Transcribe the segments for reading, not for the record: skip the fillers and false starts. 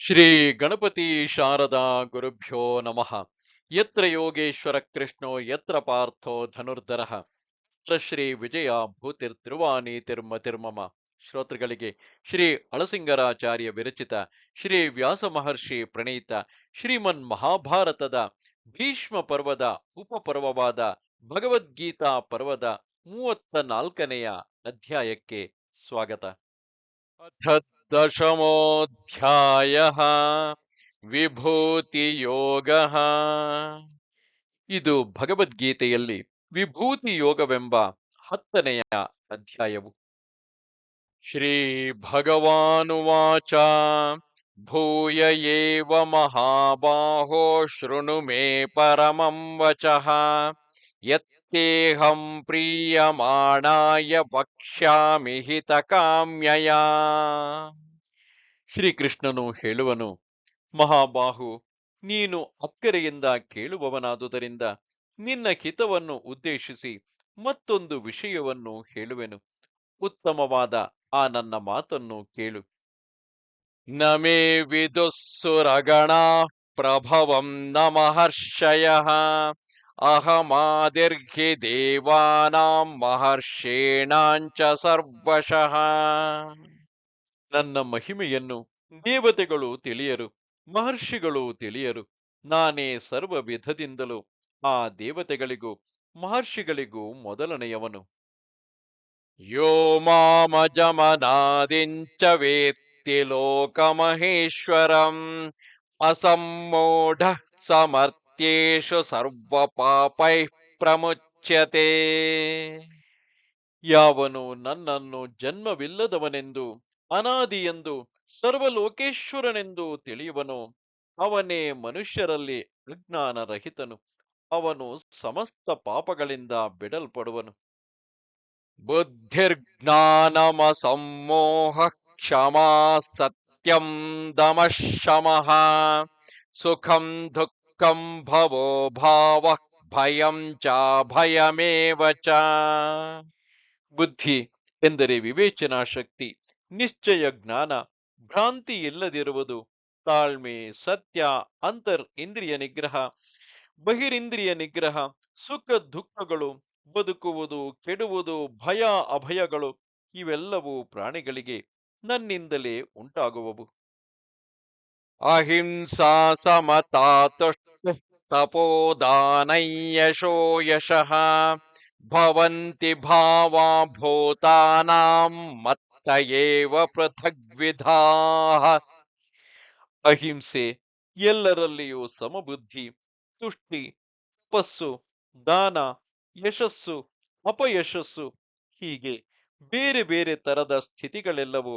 ಶ್ರೀ ಗಣಪತಿ ಶಾರದಾ ಗುರುಭ್ಯೋ ನಮಃ. ಯತ್ರ ಯೋಗೇಶ್ವರ ಕೃಷ್ಣೋ ಯತ್ರ ಪಾರ್ಥೋ ಧನುರ್ಧರಃ ತತ್ರ ಶ್ರೀ ವಿಜಯ ಭೂತಿರ್ಧ್ರುವಾನೀತಿರ್ಮತಿರ್ಮಮ. ಶ್ರೋತೃಗಳಿಗೆ ಶ್ರೀ ಅಳಸಿಂಗರಾಚಾರ್ಯ ವಿರಚಿತ ಶ್ರೀ ವ್ಯಾಸ ಮಹರ್ಷಿ ಪ್ರಣೀತ ಶ್ರೀಮನ್ ಮಹಾಭಾರತದ ಭೀಷ್ಮ ಪರ್ವದ ಉಪಪರ್ವವಾದ ಭಗವದ್ಗೀತಾ ಪರ್ವದ 34ನೆಯ ಅಧ್ಯಾಯಕ್ಕೆ ಸ್ವಾಗತ. ಅಥ ದಶಮೋಧ್ಯಾಯಃ ವಿಭೂತಿಯೋಗಃ. ಇದು ಭಗವದ್ಗೀತೆಯಲ್ಲಿ ವಿಭೂತಿ ಯೋಗವೆಂಬ 10ನೆಯ ಅಧ್ಯಾಯವು. ಶ್ರೀ ಭಗವಾನುವಾಚ ಭೂಯ ಏವ ಮಹಾಬಾಹೋ ಶೃಣು ಮೇ ಪರಮಂ ವಚಃ ಯತ್ತೇಹಂ ಪ್ರೀಯಮಾಣಾಯ ವಕ್ಷ್ಯಾಮಿ ಹಿತಕಾಮ್ಯಯಾ. ಶ್ರೀಕೃಷ್ಣನು ಹೇಳುವನು, ಮಹಾಬಾಹು, ನೀನು ಅಕ್ಕರೆಯಿಂದ ಕೇಳುವವನಾದುದರಿಂದ ನಿನ್ನ ಹಿತವನ್ನು ಉದ್ದೇಶಿಸಿ ಮತ್ತೊಂದು ವಿಷಯವನ್ನು ಹೇಳುವೆನು. ಉತ್ತಮವಾದ ಆ ನನ್ನ ಮಾತನ್ನು ಕೇಳು. ನಮೇ ವಿದುಸ್ಸುರಗಣಾ ಪ್ರಭವಂ ನ ಮಹರ್ಷಯಃ ಅಹಮಾದಿರ್ಹಿ ದೇವಾನಾಂ ಮಹರ್ಷೇಣಾಂಚ ಸರ್ವಶಃ. ನನ್ನ ಮಹಿಮೆಯನ್ನು ದೇವತೆಗಳು ತಿಳಿಯರು, ಮಹರ್ಷಿಗಳು ತಿಳಿಯರು. ನಾನೇ ಸರ್ವ ವಿಧದಿಂದಲೂ ಆ ದೇವತೆಗಳಿಗೂ ಮಹರ್ಷಿಗಳಿಗೂ ಮೊದಲನೆಯವನು. ಯೋ ಮಾಮಜಮನಾದಿಂಚ ವೇತ್ತಿ ಲೋಕಮಹೇಶ್ವರಂ ಅಸಮ್ಮೂಢ ಸಮರ್ಥ್ಯೇಷು ಸರ್ವ ಪಾಪೈಃ ಪ್ರಮುಚ್ಯತೆ. ಯಾವನು ನನ್ನನ್ನು ಜನ್ಮವಿಲ್ಲದವನೆಂದು ಅನಾದಿಯೆಂದು ಸರ್ವಲೋಕೇಶ್ವರನೆಂದು ತಿಳಿಯುವನೋ ಅವನೇ ಮನುಷ್ಯರಲ್ಲಿ ಅಜ್ಞಾನರಹಿತನು. ಅವನು ಸಮಸ್ತ ಪಾಪಗಳಿಂದ ಬಿಡಲ್ಪಡುವನು. ಬುದ್ಧಿರ್ಜ್ಞಾನಮಸಮ್ಮೋಹ ಕ್ಷಮಾ ಸತ್ಯಂ ದಮಃ ಶಮಃ ಸುಖಂ ದುಃಖಂ ಭವೋ ಭಾವಃ ಭಯಂ ಚಾಭಯಮೇವ ಚ. ಬುದ್ಧಿ ಎಂದರೆ ವಿವೇಚನಾ ಶಕ್ತಿ, ನಿಶ್ಚಯ ಜ್ಞಾನ, ಭ್ರಾಂತಿ ಇಲ್ಲದಿರುವುದು, ತಾಳ್ಮೆ, ಸತ್ಯ, ಅಂತರ್ ಇಂದ್ರಿಯ ನಿಗ್ರಹ, ಬಹಿರಿಂದ್ರಿಯ ನಿಗ್ರಹ, ಸುಖ ದುಃಖಗಳು, ಬದುಕುವುದು, ಕೆಡುವುದು, ಭಯ ಅಭಯಗಳು ಇವೆಲ್ಲವೂ ಪ್ರಾಣಿಗಳಿಗೆ ನನ್ನಿಂದಲೇ ಉಂಟಾಗುವವು. ಅಹಿಂಸಾ ಸಮತಾ ತುಷ್ಟಿ ತಪೋದಾನಯ್ಯಶೋ ಯಶಃ ಭವಂತಿ ಭಾವಾ ಭೂತಾನಾಂ ಮತ್ತ ಏವ ಪೃಥಗ್ವಿಧಾಃ. ಅಹಿಂಸೆ, ಎಲ್ಲರಲ್ಲಿಯೂ ಸಮಬುದ್ಧಿ, ತುಷ್ಟಿ, ತಪಸ್ಸು, ದಾನ, ಯಶಸ್ಸು, ಅಪಯಶಸ್ಸು ಹೀಗೆ ಬೇರೆ ಬೇರೆ ತರದ ಸ್ಥಿತಿಗಳೆಲ್ಲವೂ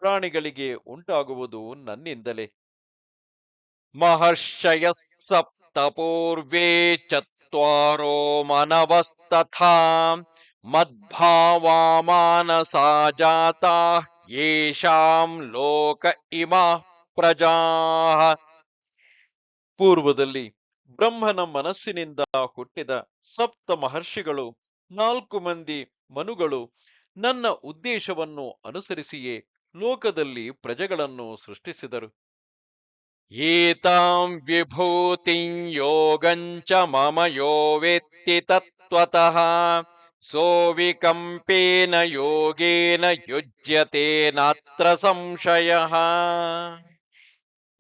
ಪ್ರಾಣಿಗಳಿಗೆ ಉಂಟಾಗುವುದು ನನ್ನಿಂದಲೇ. ಮಹರ್ಷಯಃ ಸಪ್ತ ಪೂರ್ವೇ ಚತ್ವಾರೋ ಮನವಸ್ತಥಾ ಮದ್ಭಾವಾ ಮಾನಸಾ ಜಾತಾಃ ಯೇಷಾಂ ಲೋಕ ಇಮಾಃ ಪ್ರಜಾಃ. ಪೂರ್ವದಲ್ಲಿ ಬ್ರಹ್ಮನ ಮನಸ್ಸಿನಿಂದ ಹುಟ್ಟಿದ ಸಪ್ತ ಮಹರ್ಷಿಗಳು 4 ಮಂದಿ ಮನುಗಳು ನನ್ನ ಉದ್ದೇಶವನ್ನು ಅನುಸರಿಸಿಯೇ ಲೋಕದಲ್ಲಿ ಪ್ರಜೆಗಳನ್ನು ಸೃಷ್ಟಿಸಿದರು. ಏತಾಂ ವಿಭೂತಿಂ ಯೋಗಂಚ ಮಮ ಯೋ ವೇತ್ತಿ ತತ್ವತಃ ಸೋವಿಕಂಪೇನ ಯೋಗೇನ ಯುಜ್ಯತೆ ನಾತ್ರ ಸಂಶಯಃ.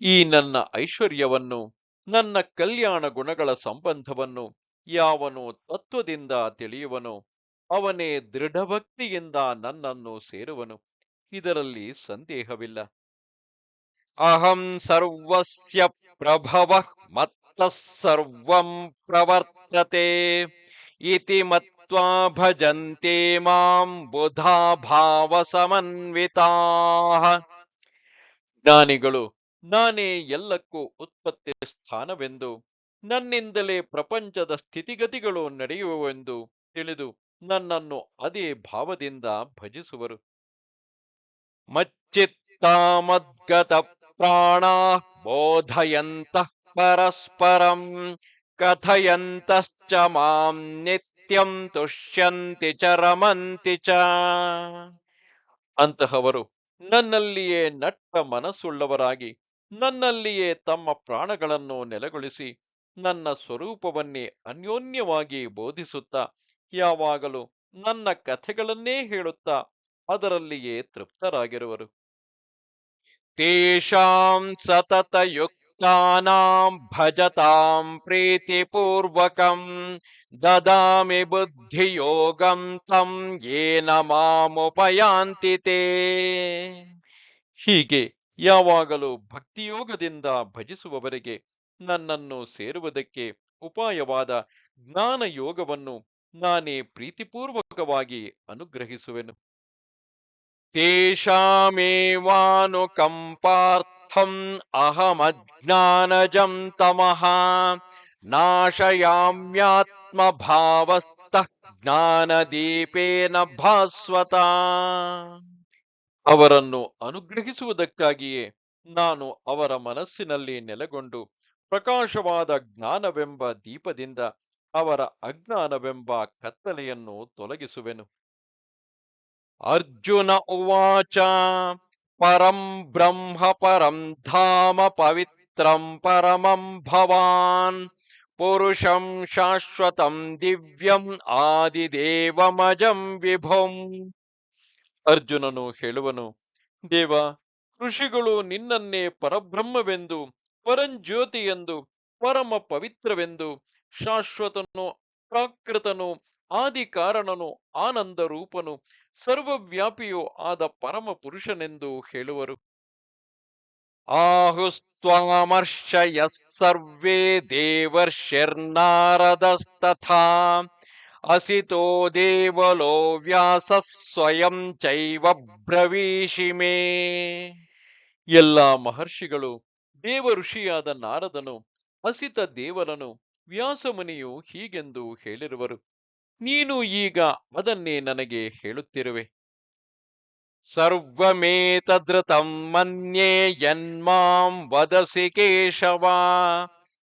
ಈ ನನ್ನ ಐಶ್ವರ್ಯವನ್ನು, ನನ್ನ ಕಲ್ಯಾಣ ಗುಣಗಳ ಸಂಬಂಧವನ್ನು ಯಾವನು ತತ್ವದಿಂದ ತಿಳಿಯುವನೋ ಅವನೇ ದೃಢಭಕ್ತಿಯಿಂದ ನನ್ನನ್ನು ಸೇರುವನು. ಇದರಲ್ಲಿ ಸಂದೇಹವಿಲ್ಲ. ಅಹಂ ಸರ್ವಸ್ಯ ಪ್ರಭವಃ ಮತ್ತಃ ಸರ್ವಂ ಪ್ರವರ್ತತೆ ಇತಿ ಮತ್ವಾ ಭಜಂತೆ ಮಾಂ ಬುಧಾ ಭಾವ ಸಮನ್ವಿತಾಃ. ಜ್ಞಾನಿಗಳು ನಾನೇ ಎಲ್ಲಕ್ಕೂ ಉತ್ಪತ್ತಿ ಸ್ಥಾನವೆಂದು, ನನ್ನಿಂದಲೇ ಪ್ರಪಂಚದ ಸ್ಥಿತಿಗತಿಗಳು ನಡೆಯುವವೆಂದು ತಿಳಿದು ನನ್ನನ್ನು ಅದೇ ಭಾವದಿಂದ ಭಜಿಸುವರು. ಮಚ್ಚಿತ್ತಾ ಮದ್ಗತ ಪ್ರಾಣಾಃ ಬೋಧಯಂತಃ ಪರಸ್ಪರಂ ಕಥಯಂತಶ್ಚ ಮಾಂ ನಿತ್ಯಂ ತುಷ್ಯಂತಿ ಚ ರಮಂತಿ ಚ. ಅಂತಹವರು ನನ್ನಲ್ಲಿಯೇ ನಟ್ಟ ಮನಸ್ಸುಳ್ಳವರಾಗಿ ನನ್ನಲ್ಲಿಯೇ ತಮ್ಮ ಪ್ರಾಣಗಳನ್ನು ನೆಲೆಗೊಳಿಸಿ ನನ್ನ ಸ್ವರೂಪವನ್ನೇ ಅನ್ಯೋನ್ಯವಾಗಿ ಬೋಧಿಸುತ್ತಾ ಯಾವಾಗಲೂ ನನ್ನ ಕಥೆಗಳನ್ನೇ ಹೇಳುತ್ತಾ ಅದರಲ್ಲಿಯೇ ತೃಪ್ತರಾಗಿರುವರು. ತೇಷಾಂ ಸತತಯುಕ್ತಾನಾಂ ಭಜತಾಂ ಪ್ರೀತಿಪೂರ್ವಕಂ ದದಾಮಿ ಬುದ್ಧಿಯೋಗಂ ತಂ ಯೇನ ಮಾಮುಪಯಾಂತಿ ತೇ. ಹೀಗೆ ಯಾವಾಗಲೂ ಭಕ್ತಿಯೋಗದಿಂದ ಭಜಿಸುವವರಿಗೆ ನನ್ನನ್ನು ಸೇರುವುದಕ್ಕೆ ಉಪಾಯವಾದ ಜ್ಞಾನ ಯೋಗವನ್ನು ನಾನೇ ಪ್ರೀತಿಪೂರ್ವಕವಾಗಿ ಅನುಗ್ರಹಿಸುವೆನು. ತೇಷಾಮೇವಾನುಕಂಪಾರ್ಥಂ ಅಹಮಜ್ಞಾನಜಂ ತಮಃ ನಾಶಯಾಮ್ಯಾತ್ಮಭಾವಸ್ತಃ ಜ್ಞಾನದೀಪೇನ ಭಾಸ್ವತ. ಅವರನ್ನು ಅನುಗ್ರಹಿಸುವುದಕ್ಕಾಗಿಯೇ ನಾನು ಅವರ ಮನಸ್ಸಿನಲ್ಲಿ ನೆಲೆಗೊಂಡು ಪ್ರಕಾಶವಾದ ಜ್ಞಾನವೆಂಬ ದೀಪದಿಂದ ಅವರ ಅಜ್ಞಾನವೆಂಬ ಕತ್ತಲೆಯನ್ನು ತೊಲಗಿಸುವೆನು. ಅರ್ಜುನ ಉವಾಚ ಪರಂ ಬ್ರಹ್ಮ ಪರಂ ಧಾಮ ಪವಿತ್ರಂ ಪರಮಂ ಭವಾನ್ ಪುರುಷಂ ಶಾಶ್ವತಂ ದಿವ್ಯಂ ಆದಿದೇವಮಜಂ ವಿಭುಂ. ಅರ್ಜುನನು ಹೇಳುವನು, ದೇವ, ಋಷಿಗಳು ನಿನ್ನನ್ನೇ ಪರಬ್ರಹ್ಮವೆಂದು, ಪರಂಜ್ಯೋತಿ ಎಂದು, ಪರಮ ಪವಿತ್ರವೆಂದು, ಶಾಶ್ವತನು, ಪ್ರಾಕೃತನು, ಆದಿ ಕಾರಣನು, ಆನಂದ ರೂಪನು, ಸರ್ವವ್ಯಾಪಿಯೂ ಆದ ಪರಮ ಪುರುಷನೆಂದು ಹೇಳುವರು. ಆಹುಸ್ತ್ವಾಮರ್ಷಯಃ ಸರ್ವೇ ದೇವರ್ಷಿರ್ನಾರದಸ್ತಥಾ ಅಸಿತೋ ದೇವಲೋ ವ್ಯಾಸಃ ಸ್ವಯಂ ಚೈವ ಬ್ರವೀಷಿ ಮೇ. ಎಲ್ಲ ಮಹರ್ಷಿಗಳು, ದೇವ ಋಷಿಯಾದ ನಾರದನು, ಅಸಿತ ದೇವರನು, ವ್ಯಾಸಮುನಿಯು ಹೀಗೆಂದು ಹೇಳಿರುವರು. ನೀನು ಈಗ ಅದನ್ನೇ ನನಗೆ ಹೇಳುತ್ತಿರುವೆ. ಸರ್ವಮೇತದೃತಂ ಮನ್ಯೇ ಯನ್ಮಾಂ ವದಸಿ ಕೇಶವ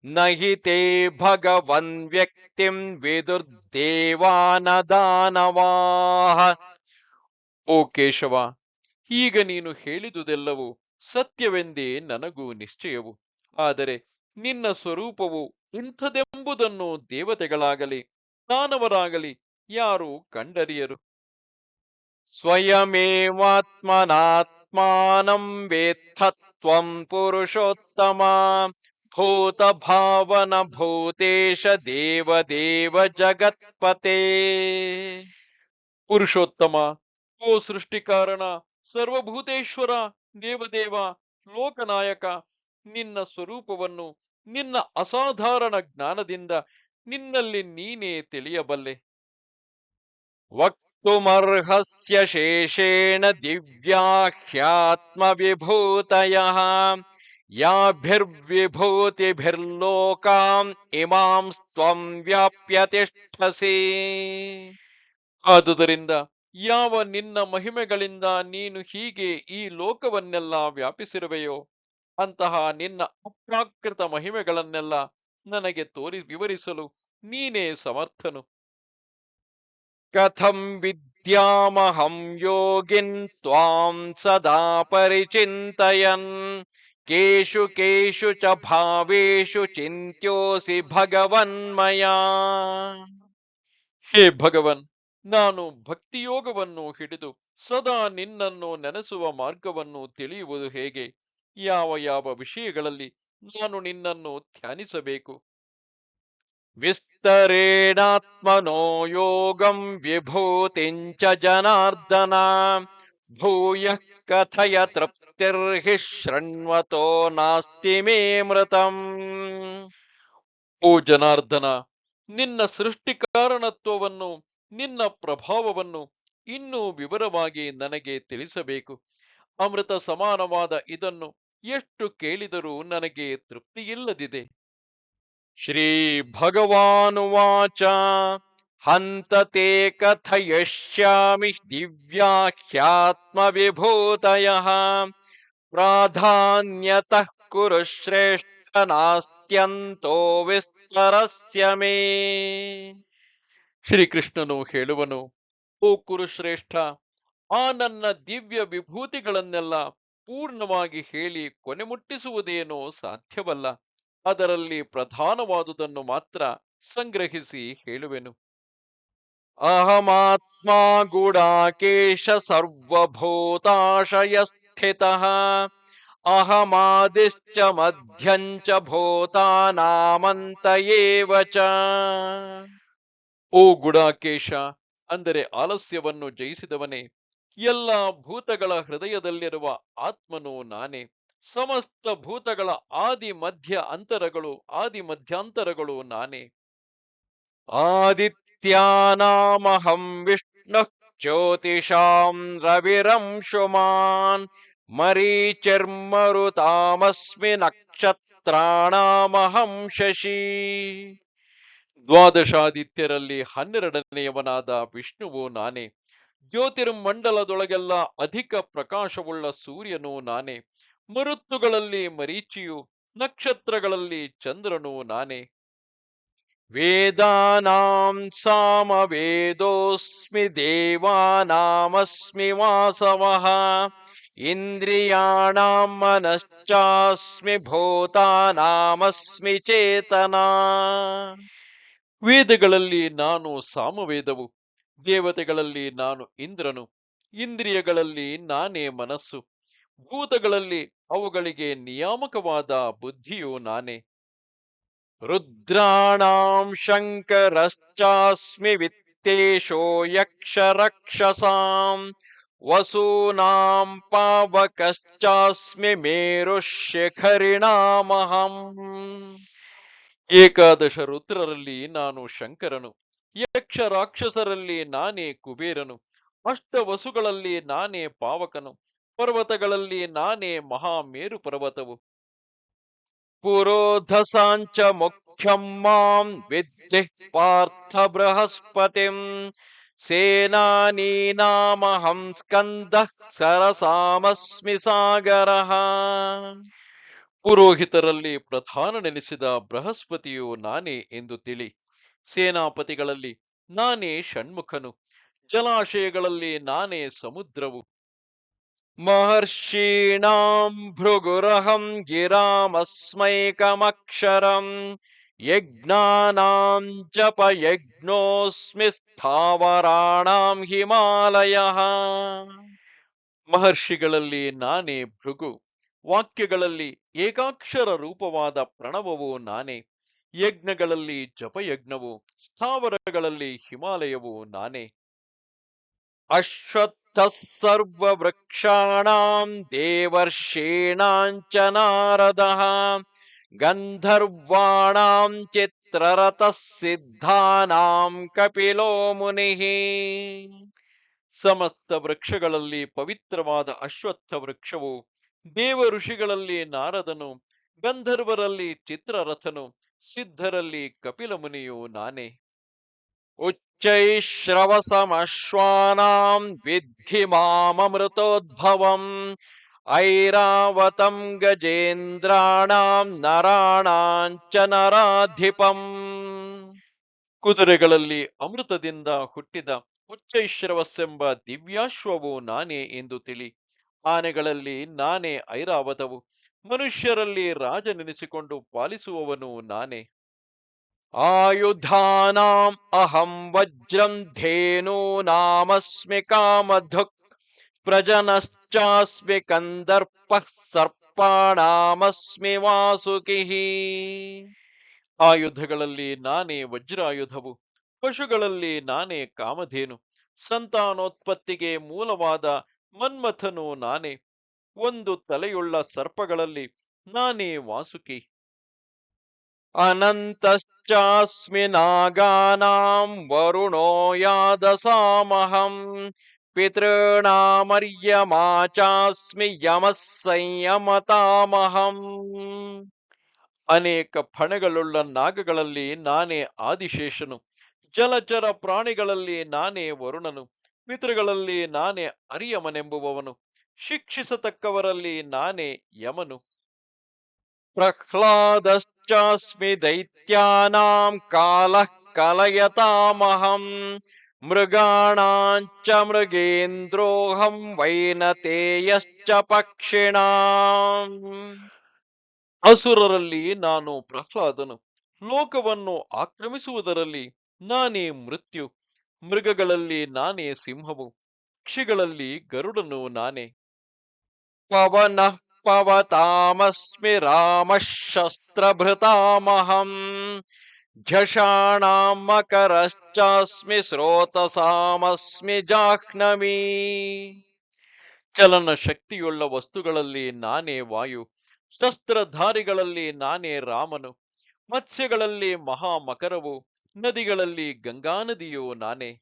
ನಹಿ ತೇ ಭಗವನ್ ವ್ಯಕ್ತಿಂ ವಿದುರ್ದೇವಾನ ದಾನವಾಃ. ಓ ಕೇಶವ, ಈಗ ನೀನು ಹೇಳಿದುದೆಲ್ಲವೂ ಸತ್ಯವೆಂದೇ ನನಗೂ ನಿಶ್ಚಯವು. ಆದರೆ ನಿನ್ನ ಸ್ವರೂಪವು ಇಂಥದೆಂಬುದನ್ನು ದೇವತೆಗಳಾಗಲಿ ದಾನವರಾಗಲಿ ಯಾರೂ ಕಂಡರಿಯರು. ಸ್ವಯಮೇವಾತ್ಮನಾತ್ಮಾನಂ ವೇತ್ಥ ತ್ವಂ ಪುರುಷೋತ್ತಮ ಭೂತ ಭಾವನ ಭೂತೇಶ ದೇವದೇವ ಜಗತ್ಪತೆ. ಪುರುಷೋತ್ತಮ, ಓ ಸೃಷ್ಟಿಕಾರಣ, ಸರ್ವಭೂತೇಶ್ವರ, ದೇವದೇವ, ಲೋಕನಾಯಕ, ನಿನ್ನ ಸ್ವರೂಪವನ್ನು ನಿನ್ನ ಅಸಾಧಾರಣ ಜ್ಞಾನದಿಂದ ನಿನ್ನಲ್ಲಿ ನೀನೇ ತಿಳಿಯಬಲ್ಲೆ. ವಕ್ತುಮರ್ಹಸ್ಯ ಶೇಷೇಣ ದಿವ್ಯಾ ಹ್ಯಾತ್ಮವಿಭೂತಯಃ ಯಾಭಿರ್ವಿಭೂತಿಭಿರ್ಲೋಕಾಂ ಇಮಾಂ ತ್ವಂ ವ್ಯಾಪ್ಯ ತಿಷ್ಠಸಿ. ಆದುದರಿಂದ ಯಾವ ನಿನ್ನ ಮಹಿಮೆಗಳಿಂದ ನೀನು ಹೀಗೆ ಈ ಲೋಕವನ್ನೆಲ್ಲ ವ್ಯಾಪಿಸಿರುವೆಯೋ ಅಂತಹ ನಿನ್ನ ಅಪ್ರಾಕೃತ ಮಹಿಮೆಗಳನ್ನೆಲ್ಲ ನನಗೆ ವಿವರಿಸಲು ನೀನೇ ಸಮರ್ಥನು. ಕಥಂ ವಿದ್ಯಾಮಹಂ ಯೋಗಿನ್ ತ್ವಾಂ ಸದಾ ಪರಿಚಿಂತಯನ್ ಕೇಷು ಕೇಷು ಚ ಭಾವೇಷು ಚಿಂತ್ಯೋಸಿ ಭಗವನ್ಮಯಾ. ಹೇ ಭಗವನ್, ನಾನು ಭಕ್ತಿಯೋಗವನ್ನು ಹಿಡಿದು ಸದಾ ನಿನ್ನನ್ನು ನೆನೆಸುವ ಮಾರ್ಗವನ್ನು ತಿಳಿಯುವುದು ಹೇಗೆ? ಯಾವ ಯಾವ ವಿಷಯಗಳಲ್ಲಿ ನಾನು ನಿನ್ನನ್ನು ಧ್ಯಾನಿಸಬೇಕು? ವಿಸ್ತರೇಣಾತ್ಮನೋ ಯೋಗಂ ವಿಭೂತಿಂಚ ಜನಾರ್ದನ ಭೂಯಃ ಕಥಯ ತೃಪ್ತಿರ್ಹಿ ಶೃಣ್ವತೋ ನಾಸ್ತಿ ಮೇ ಮೃತಂ. ಓ ಜನಾರ್ದನ, ನಿನ್ನ ಸೃಷ್ಟಿಕಾರಣತ್ವವನ್ನು, ನಿನ್ನ ಪ್ರಭಾವವನ್ನು ಇನ್ನೂ ವಿವರವಾಗಿ ನನಗೆ ತಿಳಿಸಬೇಕು. ಅಮೃತ ಸಮಾನವಾದ ಇದನ್ನು ಎಷ್ಟು ಕೇಳಿದರೂ ನನಗೆ ತೃಪ್ತಿಯಿಲ್ಲದಿದೆ. ಶ್ರೀ ಭಗವಾನುವಾಚ ಹಂತ ತೇ ಕಥಯಿಷ್ಯಾಮಿ ದಿವ್ಯಾಖ್ಯಾತ್ಮವಿಭೂತಯಃ ಪ್ರಾಧಾನ್ಯತಃ ಕುರು ಶ್ರೇಷ್ಠ ನಾಸ್ತ್ಯಂತೋ ವಿಸ್ತರಸ್ಯ ಮೇ. ಶ್ರೀಕೃಷ್ಣನು ಹೇಳುವನು, ಓ ಕುರುಶ್ರೇಷ್ಠ, ಆ ನನ್ನ ದಿವ್ಯ ವಿಭೂತಿಗಳನ್ನೆಲ್ಲ ಪೂರ್ಣವಾಗಿ ಹೇಳಿ ಕೊನೆ ಮುಟ್ಟಿಸುವುದೇನೋ ಸಾಧ್ಯವಲ್ಲ. ಅದರಲ್ಲಿ ಪ್ರಧಾನವಾದುದನ್ನು ಮಾತ್ರ ಸಂಗ್ರಹಿಸಿ ಹೇಳುವೆನು. ಅಹಮಾತ್ಮ ಗುಡಾಕೇಶ ಸರ್ವಭೂತಾಶಯಸ್ಥಿತಃ ಅಹಮಾದಿಶ್ಚ ಮಧ್ಯಂಚ ಭೂತಾನಾಮಂತ ಏವ ಚ. ಓ ಗುಡಾಕೇಶ, ಅಂದರೆ ಆಲಸ್ಯವನ್ನು ಜಯಿಸಿದವನೇ, ಎಲ್ಲ ಭೂತಗಳ ಹೃದಯದಲ್ಲಿರುವ ಆತ್ಮನು ನಾನೇ. ಸಮಸ್ತ ಭೂತಗಳ ಆದಿ ಮಧ್ಯಾಂತರಗಳು ನಾನೇ. ಆದಿತ್ಯಾನಾಮಹಂ ವಿಷ್ಣುಃ ಜ್ಯೋತಿಷಾಂ ರವಿರಂಶುಮಾನ್ ಮರೀಚಿರ್ಮರುತಾಮಸ್ಮಿ ನಕ್ಷತ್ರಾಣಾಮಹಂ ಶಶಿ. ದ್ವಾದಶಾದಿತ್ಯರಲ್ಲಿ 12ನೆಯವನಾದ ವಿಷ್ಣುವು ನಾನೇ. ಜ್ಯೋತಿರ್ಮಂಡಲದೊಳಗೆಲ್ಲ ಅಧಿಕ ಪ್ರಕಾಶವುಳ್ಳ ಸೂರ್ಯನು ನಾನೇ. ಮರುತ್ತುಗಳಲ್ಲಿ ಮರೀಚಿಯು, ನಕ್ಷತ್ರಗಳಲ್ಲಿ ಚಂದ್ರನು ನಾನೇ. ವೇದಾನಾಂ ಸಾಮವೇದೋಸ್ಮಿ ದೇವಾನಾಮಸ್ಮಿ ವಾಸವಃ ಇಂದ್ರಿಯಾಣಾಂ ಮನಶ್ಚಾಸ್ಮಿ ಭೂತಾನಾಮಸ್ಮಿ ಚೇತನಾ. ವೇದಗಳಲ್ಲಿ ನಾನು ಸಾಮವೇದವು, ದೇವತೆಗಳಲ್ಲಿ ನಾನು ಇಂದ್ರನು, ಇಂದ್ರಿಯಗಳಲ್ಲಿ ನಾನೇ ಮನಸ್ಸು, ಭೂತಗಳಲ್ಲಿ ಅವುಗಳಿಗೆ ನಿಯಾಮಕವಾದ ಬುದ್ಧಿಯು ನಾನೇ. ರುದ್ರಾಣಾಂ ಶಂಕರಶ್ಚಾಸ್ಮಿ ವಿತ್ತೇಶೋ ಯಕ್ಷರಕ್ಷಸಾಂ ವಸೂನಾಂ ಪಾವಕಶ್ಚಾಸ್ಮಿ ಮೇರುಶಿಖರಿಣಾಮಹಂ. ಏಕಾದಶ ರುದ್ರರಲ್ಲಿ ನಾನು ಶಂಕರನು, ಯಕ್ಷ ರಾಕ್ಷಸರಲ್ಲಿ ನಾನೇ ಕುಬೇರನು, ಅಷ್ಟವಸುಗಳಲ್ಲಿ ನಾನೇ ಪಾವಕನು, ಪರ್ವತಗಳಲ್ಲಿ ನಾನೇ ಮಹಾಮೇರು ಪರ್ವತವು. ಪುರೋಧಸಾಂಚ ಮುಖ್ಯಂ ಮಾಂ ವಿದ್ಧಿ ಪಾರ್ಥ ಬೃಹಸ್ಪತಿಂ ಸೇನಾನೀನಾಮಹಂ ಸ್ಕಂದಃ ಸರಸಾಮಸ್ಮಿ ಸಾಗರಃ. ಪುರೋಹಿತರಲ್ಲಿ ಪ್ರಧಾನನೆನಿಸಿದ ಬೃಹಸ್ಪತಿಯು ನಾನೇ ಎಂದು ತಿಳಿ. ಸೇನಾಪತಿಗಳಲ್ಲಿ ನಾನೇ ಷಣ್ಮುಖನು, ಜಲಾಶಯಗಳಲ್ಲಿ ನಾನೇ ಸಮುದ್ರವು. ಮಹರ್ಷೀಣಾಂ ಭೃಗುರಹಂ ಗಿರಾಮಸ್ಮೈಕಮಕ್ಷರಂ ಯಜ್ಞಾನಾಂ ಜಪಯಜ್ಞೋಸ್ಮಿ ಸ್ಥಾವರಾಣಾಂ ಹಿಮಾಲಯಃ. ಮಹರ್ಷಿಗಳಲ್ಲಿ ನಾನೇ ಭೃಗು, ವಾಕ್ಯಗಳಲ್ಲಿ ಏಕಾಕ್ಷರ ರೂಪವಾದ ಪ್ರಣವವು ನಾನೇ. ಯಜ್ಞಗಳಲ್ಲಿ ಜಪಯಜ್ಞವು, ಸ್ಥಾವರಗಳಲ್ಲಿ ಹಿಮಾಲಯವು ನಾನೇ. ಅಶ್ವತ್ಥಃ ಸರ್ವವೃಕ್ಷಾಣಾಂ ದೇವರ್ಷೀಣಾಂ ಚ ನಾರದಃ ಗಂಧರ್ವಾಣಾಂ ಚಿತ್ರರಥಃ ಸಿದ್ಧಾನಾಂ ಕಪಿಲೋ ಮುನಿಃ. ಸಮಸ್ತ ವೃಕ್ಷಗಳಲ್ಲಿ ಪವಿತ್ರವಾದ ಅಶ್ವತ್ಥ ವೃಕ್ಷವು, ದೇವ ಋಷಿಗಳಲ್ಲಿ ನಾರದನು, ಗಂಧರ್ವರಲ್ಲಿ ಚಿತ್ರರಥನು, ಸಿದ್ಧರಲ್ಲಿ ಕಪಿಲ ಮುನಿಯು ನಾನೇ. ಉಚ್ಚೈಶ್ರವಸಮಶ್ವಾನಾಂ ವಿದ್ಧಿ ಮಾಮೃತೋದ್ಭವಂ ಐರಾವತಂ ಗಜೇಂದ್ರಾಣಾಂ ನರಾಣಾಂ ಚ ನರಾಧಿಪಂ. ಕುದುರೆಗಳಲ್ಲಿ ಅಮೃತದಿಂದ ಹುಟ್ಟಿದ ಉಚ್ಚೈಶ್ರವಸ್ಸೆಂಬ ದಿವ್ಯಾಶ್ವವು ನಾನೇ ಎಂದು ತಿಳಿ. ಆನೆಗಳಲ್ಲಿ ನಾನೇ ಐರಾವತವು, ಮನುಷ್ಯರಲ್ಲಿ ರಾಜನೆನಿಸಿಕೊಂಡು ಪಾಲಿಸುವವನು ನಾನೇ. ಆಯುಧಾನಾಂ ಅಹಂ ವಜ್ರಂ ಧೇನೂನಾಮಸ್ಮಿ ಕಾಮಧುಕ್ ಪ್ರಜನಶ್ಚಾಸ್ಮಿ ಕಂದರ್ಪಃ ಸರ್ಪಾಣಾಮಸ್ಮಿ ವಾಸುಕಿಃ. ಆಯುಧಗಳಲ್ಲಿ ನಾನೇ ವಜ್ರಾಯುಧವು, ಪಶುಗಳಲ್ಲಿ ನಾನೇ ಕಾಮಧೇನು, ಸಂತಾನೋತ್ಪತ್ತಿಗೆ ಮೂಲವಾದ ಮನ್ಮಥನು ನಾನೇ. ಒಂದು ತಲೆಯುಳ್ಳ ಸರ್ಪಗಳಲ್ಲಿ ನಾನೇ ವಾಸುಕಿ. ಅನಂತಶ್ಚಾಸ್ಮಿ ನಾಗಾನಾಂ ವರುಣೋ ಯಾದಸಾಮಹಂ ಪಿತॄಣಾಮರ್ಯಮಾ ಚಾಸ್ಮಿ ಯಮಃ ಸಂಯಮತಾಮಹಂ. ಅನೇಕ ಫಣಗಳುಳ್ಳ ನಾಗಗಳಲ್ಲಿ ನಾನೇ ಆದಿಶೇಷನು, ಜಲಚರ ಪ್ರಾಣಿಗಳಲ್ಲಿ ನಾನೇ ವರುಣನು, ಪಿತೃಗಳಲ್ಲಿ ನಾನೇ ಅರಿಯಮನೆಂಬುವವನು, ಶಿಕ್ಷಿಸತಕ್ಕವರಲ್ಲಿ ನಾನೇ ಯಮನು. ಪ್ರಹ್ಲಾದಶ್ಚಾಸ್ಮಿ ದೈತ್ಯಾನಾಂ ಕಾಲಃ ಕಲಯತಾಮಹಂ ಮೃಗಾಣಾಂಚ ಮೃಗೇಂದ್ರೋಹಂ ವೈನತೇಯಶ್ಚ ಪಕ್ಷಿಣಾಂ. ಅಸುರರಲ್ಲಿ ನಾನು ಪ್ರಹ್ಲಾದನು. ಲೋಕವನ್ನು ಆಕ್ರಮಿಸುವುದರಲ್ಲಿ ನಾನೇ ಮೃತ್ಯು. ಮೃಗಗಳಲ್ಲಿ ನಾನೇ ಸಿಂಹವು. ಪಕ್ಷಿಗಳಲ್ಲಿ ಗರುಡನು ನಾನೇ. ಪವನಃ ಪವತಾಮಸ್ಮಿ ರಾಮಃ ಶಸ್ತ್ರಭೃತಾಮಹಂ. ಝಷಾಣಾಂ ಮಕರಶ್ಚಾಸ್ಮಿ ಸ್ರೋತಸಾಮಸ್ಮಿ ಜಾಹ್ನವೀ. ಚಲನ ಶಕ್ತಿಯುಳ್ಳ ವಸ್ತುಗಳಲ್ಲಿ ನಾನೇ ವಾಯು. ಶಸ್ತ್ರಧಾರಿಗಳಲ್ಲಿ ನಾನೇ ರಾಮನು. ಮತ್ಸ್ಯಗಳಲ್ಲಿ ಮಹಾಮಕರವು. ನದಿಗಳಲ್ಲಿ ಗಂಗಾ ನದಿಯು ನಾನೇ.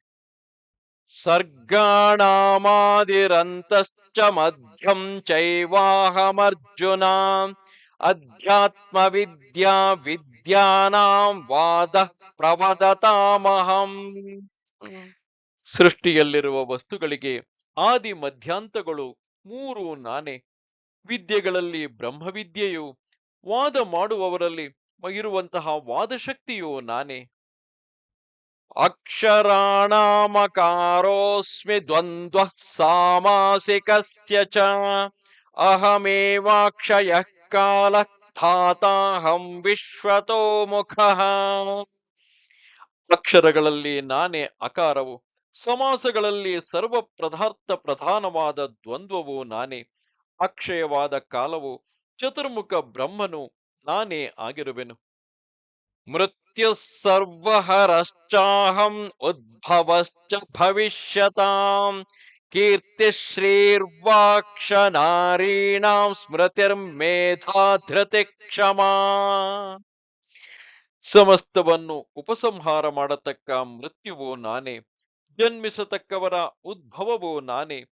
ಸರ್ಗಾಣಾಮಾದಿರಂತಶ್ಚ ಮಧ್ಯಂ ಚೈವಾಹಮರ್ಜುನ. ಅಧ್ಯಾತ್ಮ ವಿದ್ಯಾ ವಿದ್ಯಾನಾಂ ವಾದಃ ಪ್ರವದತಾಮಹಂ. ಸೃಷ್ಟಿಯಲ್ಲಿರುವ ವಸ್ತುಗಳಿಗೆ ಆದಿ ಮಧ್ಯಾಂತಗಳು ಮೂರು ನಾನೇ. ವಿದ್ಯೆಗಳಲ್ಲಿ ಬ್ರಹ್ಮವಿದ್ಯೆಯು, ವಾದ ಮಾಡುವವರಲ್ಲಿ ಇರುವಂತಹ ವಾದಶಕ್ತಿಯು ನಾನೇ. ಅಕ್ಷರಾಣಾಮಕಾರೋಸ್ಮಿ ದ್ವಂದ್ವಃ ಸಾಮಾಸಿಕಸ್ಯ ಚ. ಅಹಮೇವಾಕ್ಷಯಃ ಕಾಲಃ ಧಾತಾಹಂ ವಿಶ್ವತೋ ಮುಖಃ. ಅಕ್ಷರಗಳಲ್ಲಿ ನಾನೇ ಅಕಾರವು. ಸಮಾಸಗಳಲ್ಲಿ ಸರ್ವ ಪದಾರ್ಥ ಪ್ರಧಾನವಾದ ದ್ವಂದ್ವವು ನಾನೇ. ಅಕ್ಷಯವಾದ ಕಾಲವು, ಚತುರ್ಮುಖ ಬ್ರಹ್ಮನು ನಾನೇ ಆಗಿರುವೆನು. ಮೃತ್ಯುಃ ಸರ್ವಹರಶ್ಚಾಹಂ ಉದ್ಭವಶ್ಚ ಭವಿಷ್ಯತಾಂ. ಕೀರ್ತಿಶ್ರೀರ್ವಾಕ್ಷ ನಾರೀಣಾಂ ಸ್ಮೃತಿರ್ಮೇಧಾ ಧೃತಿ ಕ್ಷಮಾ. ಸಮಸ್ತವನ್ನು ಉಪಸಂಹಾರ ಮಾಡತಕ್ಕ ಮೃತ್ಯುವು ನಾನೇ. ಜನ್ಮಿಸತಕ್ಕವರ ಉದ್ಭವವು ನಾನೇ.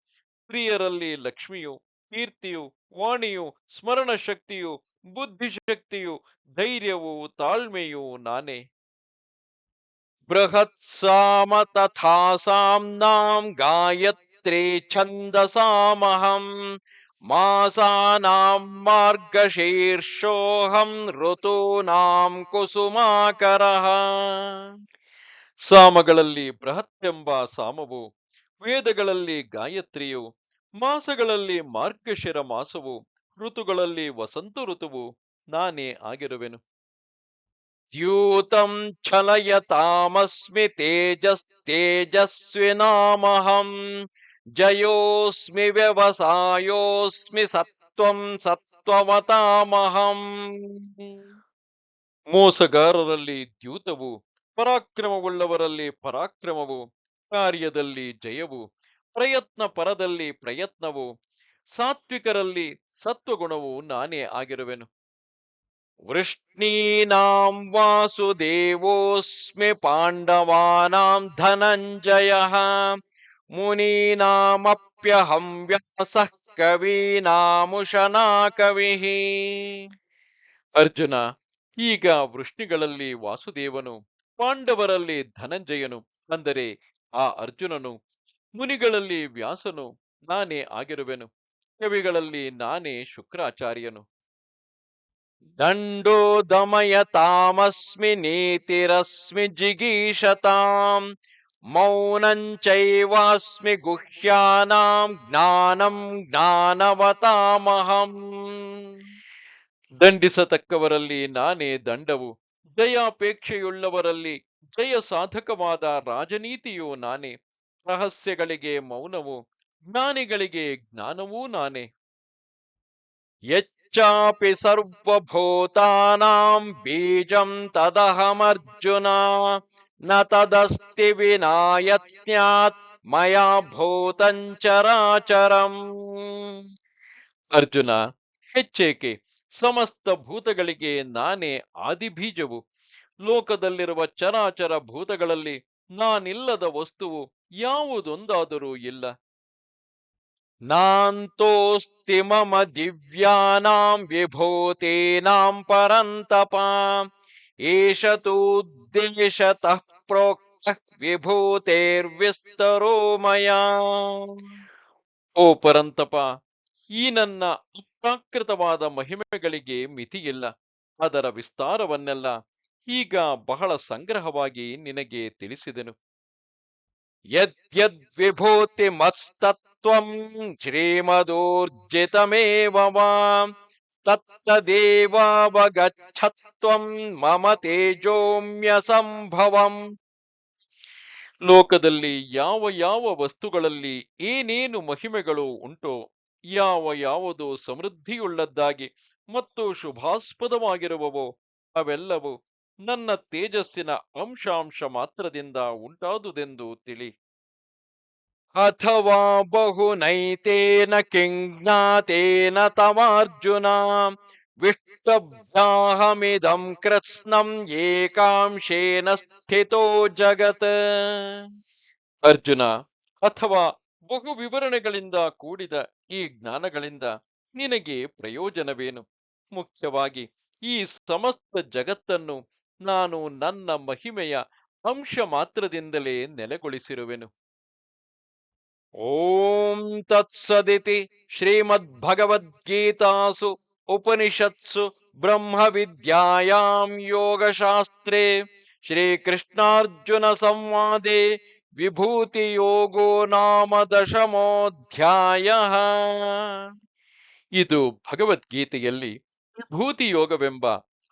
ಪ್ರಿಯರಲ್ಲಿ ಲಕ್ಷ್ಮಿಯು, ಕೀರ್ತಿಯು, ವಾಣಿಯು, ಸ್ಮರಣ ಶಕ್ತಿಯು, ಬುದ್ಧಿಶಕ್ತಿಯು, ಧೈರ್ಯವು, ತಾಳ್ಮೆಯು ನಾನೇ. ಬೃಹತ್ಸಾಮ ತಥಾ ಸಾಮ್ನಾಂ ಗಾಯತ್ರಿ ಛಂದಸಾಮಹಂ. ಮಾಸಾನಾಂ ಮಾರ್ಗಶೀರ್ಷೋಹಂ ಋತೂನಾಂ ಕುಸುಮಾಕರಃ. ಸಾಮಗಳಲ್ಲಿ ಬೃಹತ್ತೆಂಬ ಸಾಮವು, ವೇದಗಳಲ್ಲಿ ಗಾಯತ್ರಿಯು, ಮಾಸಗಳಲ್ಲಿ ಮಾರ್ಗಶಿರ ಮಾಸವು, ಋತುಗಳಲ್ಲಿ ವಸಂತ ಋತುವು ನಾನೇ ಆಗಿರುವೆನು. ದ್ಯೂತಂ ಛಲಯತಾಮಸ್ಮಿ ತೇಜಸ್ವಿನಾಮಹಂ. ಜಯೋಸ್ಮಿ ವ್ಯವಸಾಯೋಸ್ಮಿ ಸತ್ವಂ ಸತ್ವವತಾಮಹಂ. ಮೋಸಗಾರರಲ್ಲಿ ದ್ಯೂತವು, ಪರಾಕ್ರಮವುಳ್ಳವರಲ್ಲಿ ಪರಾಕ್ರಮವು, ಕಾರ್ಯದಲ್ಲಿ ಜಯವು, ಪ್ರಯತ್ನ ಪರದಲ್ಲಿ ಪ್ರಯತ್ನವು, ಸಾತ್ವಿಕರಲ್ಲಿ ಸತ್ವಗುಣವು ನಾನೇ ಆಗಿರುವೆನು. ವೃಷ್ಣೀನಾಂ ವಾಸುದೇವೋಸ್ಮಿ ಪಾಂಡವಾನಾಂ ಧನಂಜಯಃ. ಮುನೀನಾಮಪ್ಯಹಂ ವ್ಯಾಸಃ ಕವೀನಾಮುಶನಾ ಕವಿಃ. ಅರ್ಜುನ, ಈಗ ವೃಷ್ಣಿಗಳಲ್ಲಿ ವಾಸುದೇವನು, ಪಾಂಡವರಲ್ಲಿ ಧನಂಜಯನು ಅಂದರೆ ಆ ಅರ್ಜುನನು, ಮುನಿಗಳಲ್ಲಿ ವ್ಯಾಸನು ನಾನೇ ಆಗಿರುವೆನು. ಕವಿಗಳಲ್ಲಿ ನಾನೇ ಶುಕ್ರಾಚಾರ್ಯನು. ದಂಡೋ ದಮಯತಾಮಸ್ಮಿ ನೀತಿರಸ್ಮಿ ಜಿಗೀಷತಾಂ. ಮೌನಂ ಚೈವಾಸ್ಮಿ ಗುಹ್ಯಾನಾಂ ಜ್ಞಾನಂ ಜ್ಞಾನವತಾಮಹಂ. ದಂಡಿಸತಕ್ಕವರಲ್ಲಿ ನಾನೇ ದಂಡವು. ಜಯಾಪೇಕ್ಷೆಯುಳ್ಳವರಲ್ಲಿ ಜಯ ಸಾಧಕವಾದ ರಾಜನೀತಿಯು ನಾನೇ. ರಹಸ್ಯಗಳಿಗೆ ಮೌನವು, ಜ್ಞಾನಿಗಳಿಗೆ ಜ್ಞಾನವೂ ನಾನೇ. ಯಚ್ಚಾಪಿ ಸರ್ವಭೂತಾನಾಂ ಬೀಜಂ ತದಹಮರ್ಜುನ. ನ ತದಸ್ತಿ ವಿನಾ ಯತ್ ಸ್ಯಾತ್ ಮಯಾ ಭೂತಂ ಚರಾಚರಂ. ಅರ್ಜುನ, ಹೆಚ್ಚೇಕೆ? ಸಮಸ್ತ ಭೂತಗಳಿಗೆ ನಾನೇ ಆದಿಬೀಜವು. ಲೋಕದಲ್ಲಿರುವ ಚರಾಚರ ಭೂತಗಳಲ್ಲಿ ನಾನಿಲ್ಲದ ವಸ್ತುವು ಯಾವುದೊಂದಾದರೂ ಇಲ್ಲ. ನಾಂತೋಸ್ತಿ ಮಮ ದಿವ್ಯಾನಾಂ ವಿಭೂತೀನಾಂ ಪರಂತಪ. ಏಷ ತೂದ್ದೇಶತಃ ಪ್ರೋಕ್ತಃ ವಿಭೂತೇರ್ವಿಸ್ತರೋ ಮಯಾ. ಓ ಪರಂತಪ, ಈ ನನ್ನ ಅಪ್ರಾಕೃತವಾದ ಮಹಿಮೆಗಳಿಗೆ ಮಿತಿಯಿಲ್ಲ. ಅದರ ವಿಸ್ತಾರವನ್ನೆಲ್ಲ ಈಗ ಬಹಳ ಸಂಗ್ರಹವಾಗಿ ನಿನಗೆ ತಿಳಿಸಿದೆನು. ಯದ್ಯದ್ವಿಭೂತಿಮತ್ಸ್ತತ್ತ್ವಂ ಶ್ರೀಮದೂರ್ಜಿತಮೇವ ಮಾಂ ತತ್ತದೇವಾವಗಚ್ಚತ್ವಂ ಮಮ ತೇಜೋಮ್ಯ ಸಂಭವಂ. ಲೋಕದಲ್ಲಿ ಯಾವ ಯಾವ ವಸ್ತುಗಳಲ್ಲಿ ಏನೇನು ಮಹಿಮೆಗಳು ಉಂಟೋ, ಯಾವ ಯಾವುದು ಸಮೃದ್ಧಿಯುಳ್ಳದ್ದಾಗಿ ಮತ್ತು ಶುಭಾಸ್ಪದವಾಗಿರುವವೋ ಅವೆಲ್ಲವೂ ನನ್ನ ತೇಜಸ್ಸಿನ ಅಂಶಾಂಶ ಮಾತ್ರದಿಂದ ಉಂಟಾದುದೆಂದು ತಿಳಿ. ಅಥವಾ ಬಹುನೈತೇನ ಕಿಂ ಜ್ಞಾತೇನ ತವಾರ್ಜುನ ವಿಷ್ಟಭ್ಯಾಹಮಿದಂ ಕೃತ್ಸ್ನಂ ಏಕಾಂಶೇನ ಸ್ಥಿತೋ ಜಗತ್. ಅರ್ಜುನ, ಅಥವಾ ಬಹು ವಿವರಣೆಗಳಿಂದ ಕೂಡಿದ ಈ ಜ್ಞಾನಗಳಿಂದ ನಿನಗೆ ಪ್ರಯೋಜನವೇನು? ಮುಖ್ಯವಾಗಿ ಈ ಸಮಸ್ತ ಜಗತ್ತನ್ನು ನಾನು ನನ್ನ ಮಹಿಮೆಯ ಅಂಶ ಮಾತ್ರದಿಂದಲೇ ನೆಲೆಗೊಳಿಸಿರುವೆನು. ಓಂ ತತ್ಸದಿತಿ ಶ್ರೀಮದ್ಭಗವದ್ಗೀತಾಸು ಉಪನಿಷತ್ಸು ಬ್ರಹ್ಮವಿದ್ಯಾಯಾಂ ಯೋಗಶಾಸ್ತ್ರೇ ಶ್ರೀಕೃಷ್ಣಾರ್ಜುನ ಸಂವಾದೆ ವಿಭೂತಿಯೋಗೋ ನಾಮ ದಶಮೋಧ್ಯಾಯಃ. ಇದು ಭಗವದ್ಗೀತೆಯಲ್ಲಿ ವಿಭೂತಿ ಯೋಗವೆಂಬ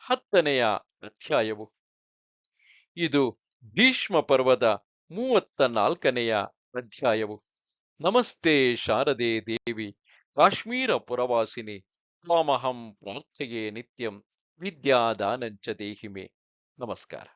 10ನೆಯ ಅಧ್ಯಾಯವು. ಇದು ಭೀಷ್ಮ ಪರ್ವದ 34ನೆಯ ಅಧ್ಯಾಯವು. ನಮಸ್ತೆ ಶಾರದೆ ದೇವಿ, ಕಾಶ್ಮೀರ ಪುರವಾಸಿನಿ, ತ್ವಾಮಹಂ ಪ್ರಾರ್ಥಯೇ ನಿತ್ಯಂ, ವಿದ್ಯಾದಾನಂಚ ದೇಹಿಮೆ. ನಮಸ್ಕಾರ.